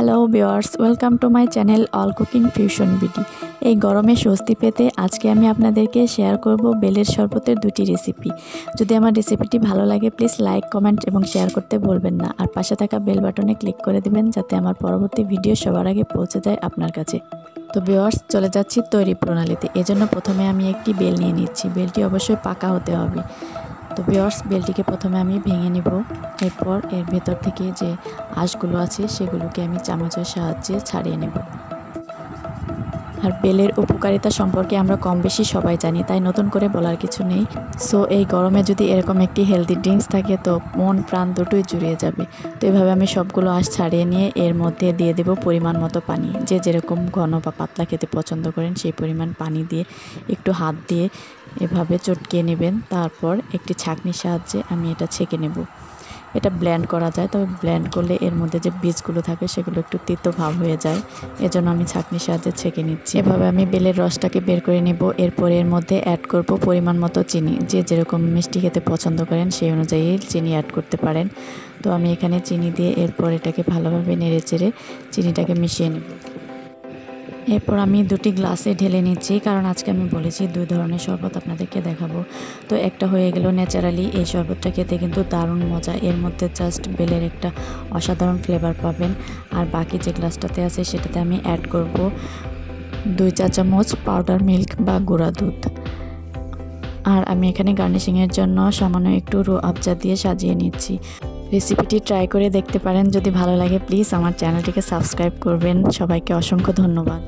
Hello viewers, welcome to my channel all cooking fusion BD. এই গরমে স্বস্তি পেতে আজকে আমি আপনাদেরকে শেয়ার করব বেলের শরবতের দুটি রেসিপি। যদি আমার রেসিপিটি ভালো লাগে প্লিজ লাইক, কমেন্ট এবং শেয়ার করতে ভুলবেন না। আর পাশে থাকা বেল বাটনে ক্লিক করে দিবেন যাতে আমার পরবর্তী ভিডিও সবার আগে পৌঁছে যায় আপনার কাছে। তো ভিউয়ার্স, চলে যাচ্ছি তৈরি প্রণালীতে। এজন্য প্রথমে আমি একটি বেল নিয়ে নিচ্ছি। বেলটি অবশ্যই পাকা হতে হবে। তো ভিউয়ার্স, বেলটিকে প্রথমে আমি ভেঙে নিব। এরপর এর ভেতর থেকে যে আঁশগুলো আছে সেগুলোকে আমি চামচের সাহায্যে ছাড়িয়ে নেব। আর বেলের উপকারিতা সম্পর্কে আমরা কম বেশি সবাই জানি, তাই নতুন করে বলার কিছু নেই। সো এই গরমে যদি এরকম একটি হেলদি ড্রিঙ্কস থাকে তো মন প্রাণ দুটোই জুড়িয়ে যাবে। তো এভাবে আমি সবগুলো আঁশ ছাড়িয়ে নিয়ে এর মধ্যে দিয়ে দেব পরিমাণ মতো পানি। যে যেরকম ঘন বা পাতলা খেতে পছন্দ করেন সেই পরিমাণ পানি দিয়ে একটু হাত দিয়ে এভাবে চটকিয়ে নেবেন। তারপর একটি ছাঁকনির সাহায্যে আমি এটা ছেঁকে নেব। এটা ব্লেন্ড করা যায়, তবে ব্লেন্ড করলে এর মধ্যে যে বীজগুলো থাকে সেগুলো একটু তিতো ভাব হয়ে যায়। এজন্য আমি ছাঁকনির সাহায্যে ছেঁকে নিচ্ছি। এভাবে আমি বেলের রসটাকে বের করে নেব। এরপর এর মধ্যে অ্যাড করব পরিমাণ মতো চিনি। যে যেরকম মিষ্টি খেতে পছন্দ করেন সেই অনুযায়ী চিনি অ্যাড করতে পারেন। তো আমি এখানে চিনি দিয়ে এরপর এটাকে ভালোভাবে নেড়ে চেড়ে চিনিটাকে মিশিয়ে নেব। এরপর আমি দুটি গ্লাসে ঢেলে নিচ্ছি, কারণ আজকে আমি বলেছি দুই ধরনের শরবত আপনাদেরকে দেখাবো। তো একটা হয়ে গেল ন্যাচারালি। এই শরবতটা খেতে কিন্তু দারুণ মজা। এর মধ্যে জাস্ট বেলের একটা অসাধারণ ফ্লেভার পাবেন। আর বাকি যে গ্লাসটাতে আছে সেটাতে আমি অ্যাড করব 2 চা চামচ পাউডার মিল্ক বা গুঁড়া দুধ। আর আমি এখানে গার্নিশিংয়ের জন্য সামান্য একটু রুহ আফজা দিয়ে সাজিয়ে নিচ্ছি। রেসিপিটি ট্রাই করে দেখতে পারেন। যদি ভালো লাগে প্লিজ আমার চ্যানেলটিকে সাবস্ক্রাইব করবেন। সবাইকে অসংখ্য ধন্যবাদ।